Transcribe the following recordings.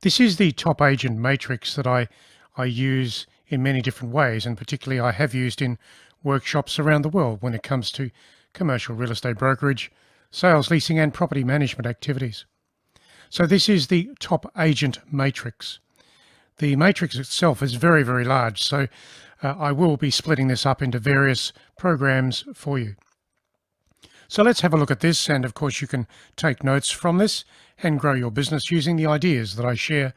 This is the top agent matrix that I use in many different ways, and particularly I have used in workshops around the world when it comes to commercial real estate brokerage, sales, leasing and property management activities. So this is the top agent matrix. The matrix itself is very, very large, so I will be splitting this up into various programs for you. So let's have a look at this, and of course you can take notes from this and grow your business using the ideas that I share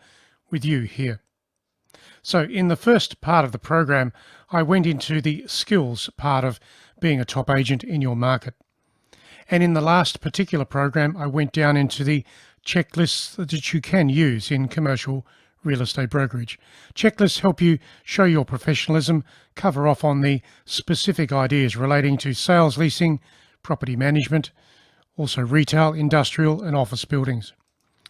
with you here. So in the first part of the program, I went into the skills part of being a top agent in your market. And in the last particular program, I went down into the checklists that you can use in commercial real estate brokerage. Checklists help you show your professionalism, cover off on the specific ideas relating to sales, leasing, property management, also retail, industrial and office buildings.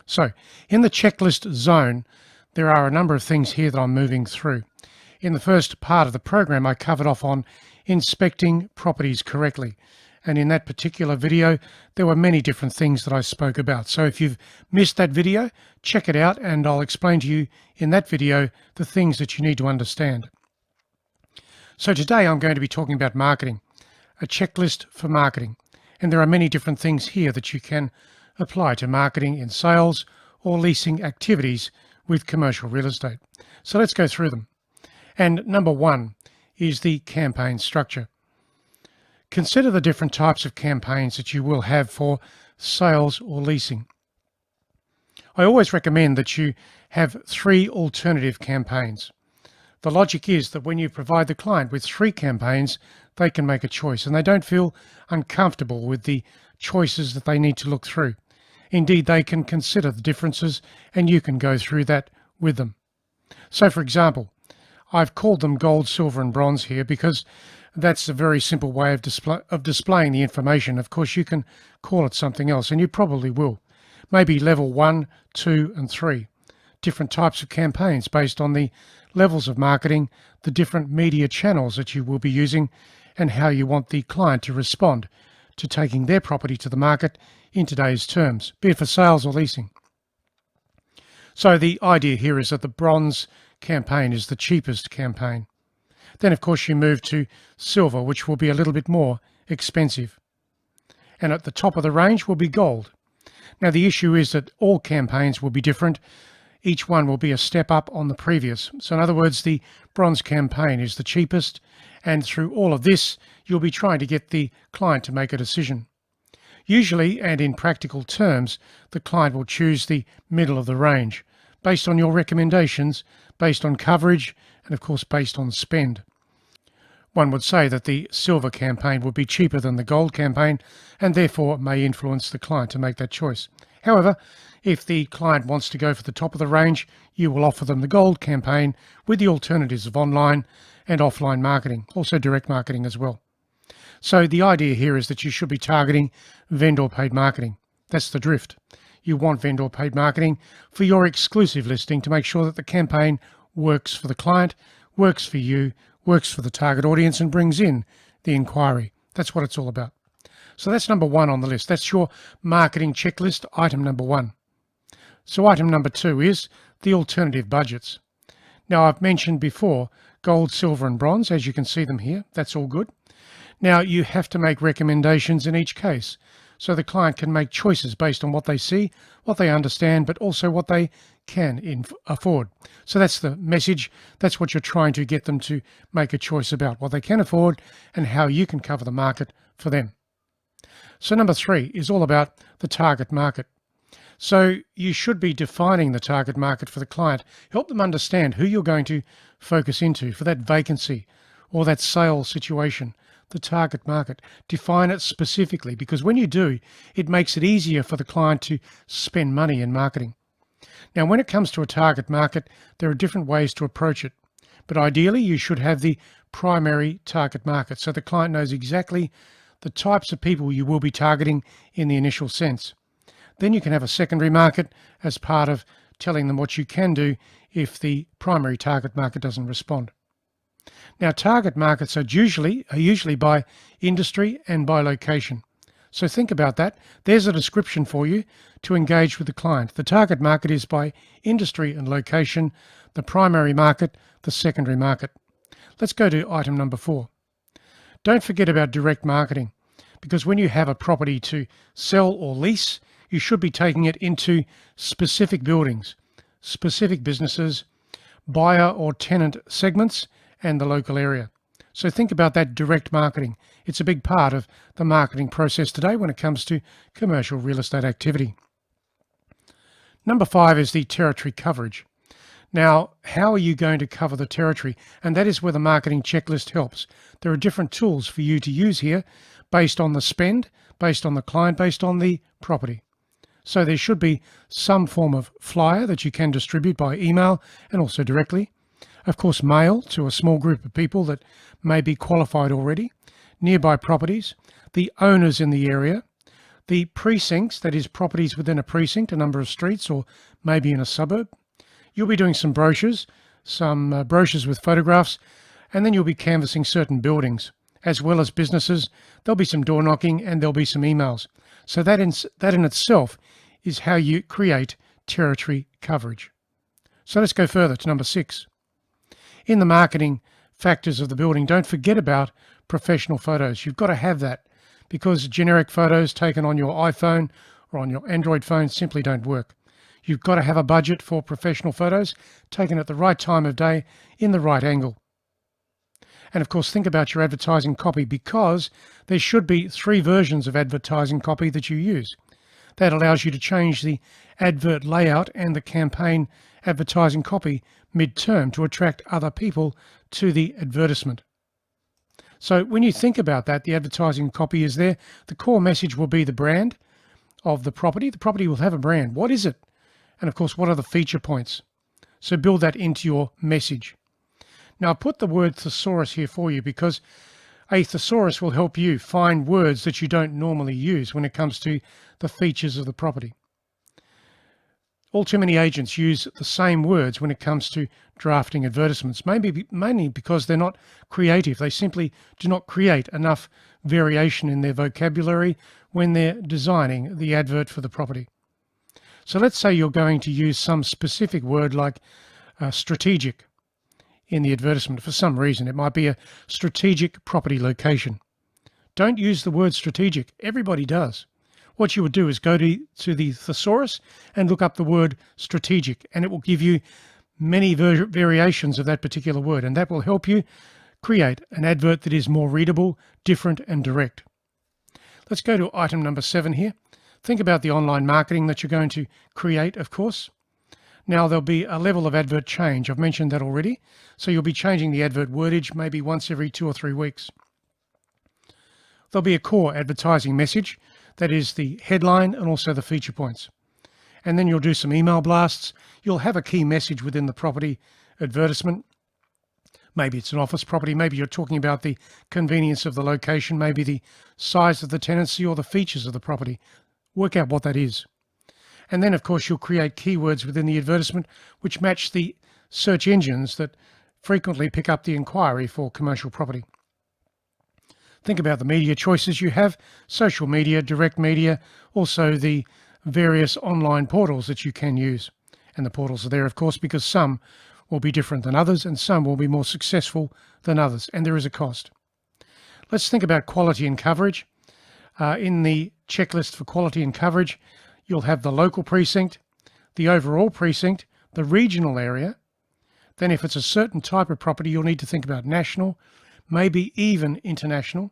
So in the checklist zone, there are a number of things here that I'm moving through. In the first part of the program, I covered off on inspecting properties correctly. And in that particular video, there were many different things that I spoke about. So if you've missed that video, check it out and I'll explain to you in that video the things that you need to understand. So today I'm going to be talking about marketing, a checklist for marketing. And there are many different things here that you can apply to marketing in sales or leasing activities with commercial real estate. So let's go through them. And number one is the campaign structure. Consider the different types of campaigns that you will have for sales or leasing. I always recommend that you have 3 alternative campaigns. The logic is that when you provide the client with 3 campaigns, they can make a choice and they don't feel uncomfortable with the choices that they need to look through. Indeed, they can consider the differences and you can go through that with them. So for example, I've called them gold, silver and bronze here because that's a very simple way of displaying the information. Of course, you can call it something else, and you probably will. Maybe level 1, 2, and 3. Different types of campaigns based on the levels of marketing, the different media channels that you will be using, and how you want the client to respond to taking their property to the market in today's terms, be it for sales or leasing. So the idea here is that the bronze campaign is the cheapest campaign. Then, of course, you move to silver, which will be a little bit more expensive. And at the top of the range will be gold. Now, the issue is that all campaigns will be different. Each one will be a step up on the previous. So in other words, the bronze campaign is the cheapest. And through all of this, you'll be trying to get the client to make a decision. Usually, and in practical terms, the client will choose the middle of the range based on your recommendations, based on coverage, and of course, based on spend. One would say that the silver campaign would be cheaper than the gold campaign and therefore may influence the client to make that choice. However, if the client wants to go for the top of the range, you will offer them the gold campaign with the alternatives of online and offline marketing, also direct marketing as well. So the idea here is that you should be targeting vendor paid marketing. That's the drift. You want vendor paid marketing for your exclusive listing to make sure that the campaign works for the client, works for you, works for the target audience and brings in the inquiry. That's what it's all about. So that's number 1 on the list. That's your marketing checklist, item number 1. So item number 2 is the alternative budgets. Now I've mentioned before gold, silver and bronze, as you can see them here. That's all good. Now you have to make recommendations in each case so the client can make choices based on what they see, what they understand, but also what they can afford. So that's the message. That's what you're trying to get them to make a choice about, what they can afford and how you can cover the market for them. So number 3 is all about the target market. So you should be defining the target market for the client. Help them understand who you're going to focus into for that vacancy or that sale situation. The target market. Define it specifically, because when you do, it makes it easier for the client to spend money in marketing. Now, when it comes to a target market, there are different ways to approach it. But ideally, you should have the primary target market so the client knows exactly the types of people you will be targeting in the initial sense. Then you can have a secondary market as part of telling them what you can do if the primary target market doesn't respond. Now, target markets are usually by industry and by location. So think about that. There's a description for you to engage with the client. The target market is by industry and location, the primary market, the secondary market. Let's go to item number 4. Don't forget about direct marketing, because when you have a property to sell or lease, you should be taking it into specific buildings, specific businesses, buyer or tenant segments, and the local area. So think about that direct marketing. It's a big part of the marketing process today when it comes to commercial real estate activity. Number 5 is the territory coverage. Now, how are you going to cover the territory? And that is where the marketing checklist helps. There are different tools for you to use here based on the spend, based on the client, based on the property. So there should be some form of flyer that you can distribute by email and also directly. Of course, mail to a small group of people that may be qualified already, nearby properties, the owners in the area, the precincts, that is properties within a precinct, a number of streets, or maybe in a suburb. You'll be doing some brochures with photographs, and then you'll be canvassing certain buildings as well as businesses. There'll be some door knocking and there'll be some emails. So that in itself is how you create territory coverage. So let's go further to number 6. In the marketing factors of the building, don't forget about professional photos. You've got to have that, because generic photos taken on your iPhone or on your Android phone simply don't work. You've got to have a budget for professional photos taken at the right time of day in the right angle. And of course, think about your advertising copy, because there should be 3 versions of advertising copy that you use. That allows you to change the advert layout and the campaign advertising copy mid-term to attract other people to the advertisement. So when you think about that, the advertising copy is there. The core message will be the brand of the property. The property will have a brand. What is it? And of course, what are the feature points? So build that into your message. Now, I put the word thesaurus here for you because a thesaurus will help you find words that you don't normally use when it comes to the features of the property. All too many agents use the same words when it comes to drafting advertisements, mainly because they're not creative. They simply do not create enough variation in their vocabulary when they're designing the advert for the property. So let's say you're going to use some specific word like strategic in the advertisement for some reason. It might be a strategic property location. Don't use the word strategic. Everybody does. What you would do is go to the thesaurus and look up the word strategic, and it will give you many variations of that particular word, and that will help you create an advert that is more readable, different, and direct. Let's go to item number 7 here. Think about the online marketing that you're going to create, of course. Now, there'll be a level of advert change. I've mentioned that already. So you'll be changing the advert wordage maybe once every 2 or 3 weeks. There'll be a core advertising message. That is the headline and also the feature points. And then you'll do some email blasts. You'll have a key message within the property advertisement. Maybe it's an office property. Maybe you're talking about the convenience of the location, maybe the size of the tenancy or the features of the property. Work out what that is. And then, of course, you'll create keywords within the advertisement which match the search engines that frequently pick up the inquiry for commercial property. Think about the media choices you have: social media, direct media, also the various online portals that you can use. And the portals are there, of course, because some will be different than others and some will be more successful than others, and there is a cost. Let's think about quality and coverage. In the checklist for quality and coverage, you'll have the local precinct, the overall precinct, the regional area. Then if it's a certain type of property, you'll need to think about national, maybe even international,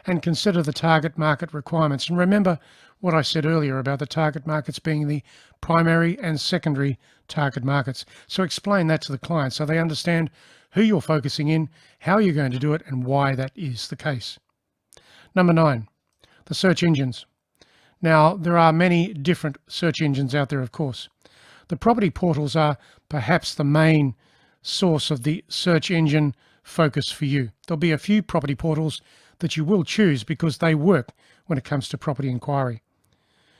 and consider the target market requirements. And remember what I said earlier about the target markets being the primary and secondary target markets. So explain that to the client so they understand who you're focusing in, how you're going to do it, and why that is the case. Number 9, the search engines. Now, there are many different search engines out there, of course. The property portals are perhaps the main source of the search engine focus for you. There'll be a few property portals that you will choose because they work when it comes to property inquiry.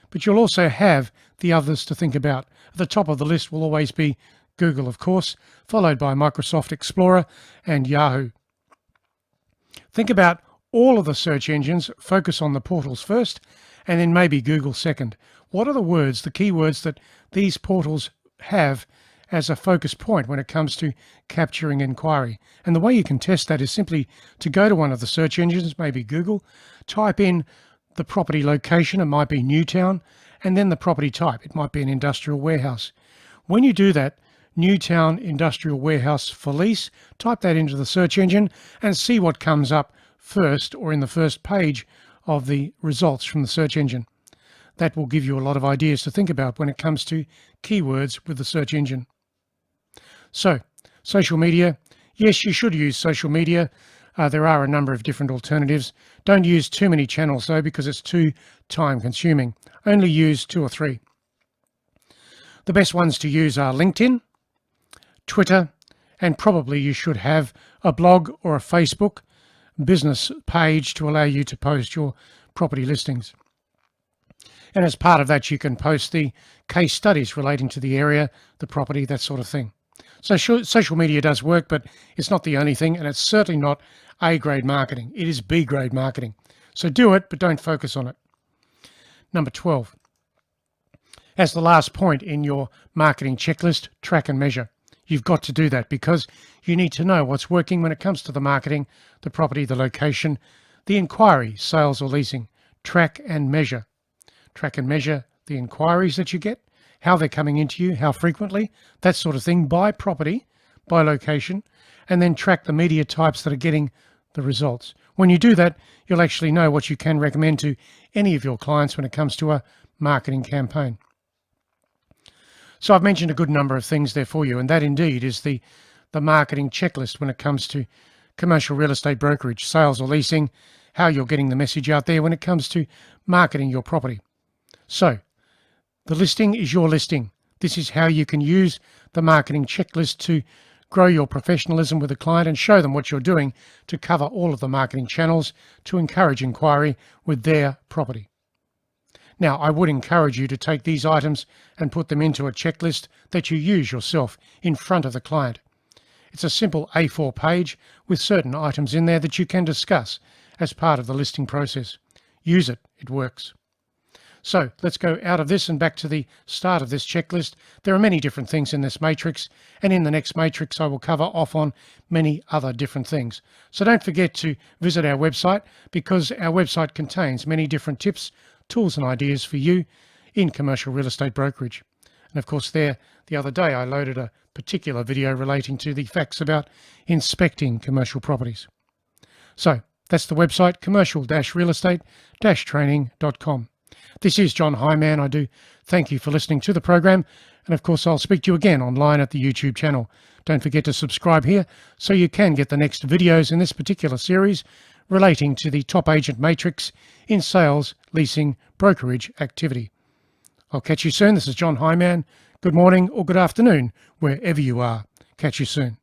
But you'll also have the others to think about. At the top of the list will always be Google, of course, followed by Microsoft Explorer and Yahoo. Think about all of the search engines focus on the portals first, and then maybe Google second. What are the words, the keywords that these portals have as a focus point when it comes to capturing inquiry? And the way you can test that is simply to go to one of the search engines, maybe Google, type in the property location, it might be Newtown, and then the property type, it might be an industrial warehouse. When you do that, Newtown Industrial Warehouse for lease, type that into the search engine and see what comes up first or in the first page of the results from the search engine. That will give you a lot of ideas to think about when it comes to keywords with the search engine. So, social media. Yes, you should use social media. There are a number of different alternatives. Don't use too many channels though, because it's too time consuming. Only use 2 or 3. The best ones to use are LinkedIn, Twitter, and probably you should have a blog or a Facebook business page to allow you to post your property listings. And as part of that, you can post the case studies relating to the area, the property, that sort of thing. So social media does work, but it's not the only thing, and it's certainly not A-grade marketing. It is B-grade marketing. So do it, but don't focus on it. Number 12. As the last point in your marketing checklist, track and measure. You've got to do that because you need to know what's working when it comes to the marketing, the property, the location, the inquiry, sales or leasing. Track and measure. Track and measure the inquiries that you get, how they're coming into you, how frequently, that sort of thing, by property, by location, and then track the media types that are getting the results. When you do that, you'll actually know what you can recommend to any of your clients when it comes to a marketing campaign. So I've mentioned a good number of things there for you, and that indeed is the marketing checklist when it comes to commercial real estate brokerage, sales or leasing, how you're getting the message out there when it comes to marketing your property. So the listing is your listing. This is how you can use the marketing checklist to grow your professionalism with a client and show them what you're doing to cover all of the marketing channels to encourage inquiry with their property. Now, I would encourage you to take these items and put them into a checklist that you use yourself in front of the client. It's a simple A4 page with certain items in there that you can discuss as part of the listing process. Use it, it works. So let's go out of this and back to the start of this checklist. There are many different things in this matrix, and in the next matrix I will cover off on many other different things. So don't forget to visit our website, because our website contains many different tips, tools and ideas for you in commercial real estate brokerage. And of course the other day I loaded a particular video relating to the facts about inspecting commercial properties. So that's the website, commercial-realestate-training.com. This is John Hyman. I do thank you for listening to the program, and of course I'll speak to you again online at the YouTube channel. Don't forget to subscribe here so you can get the next videos in this particular series relating to the top agent matrix in sales, leasing, brokerage activity. I'll catch you soon. This is John Hyman. Good morning or good afternoon, wherever you are. Catch you soon.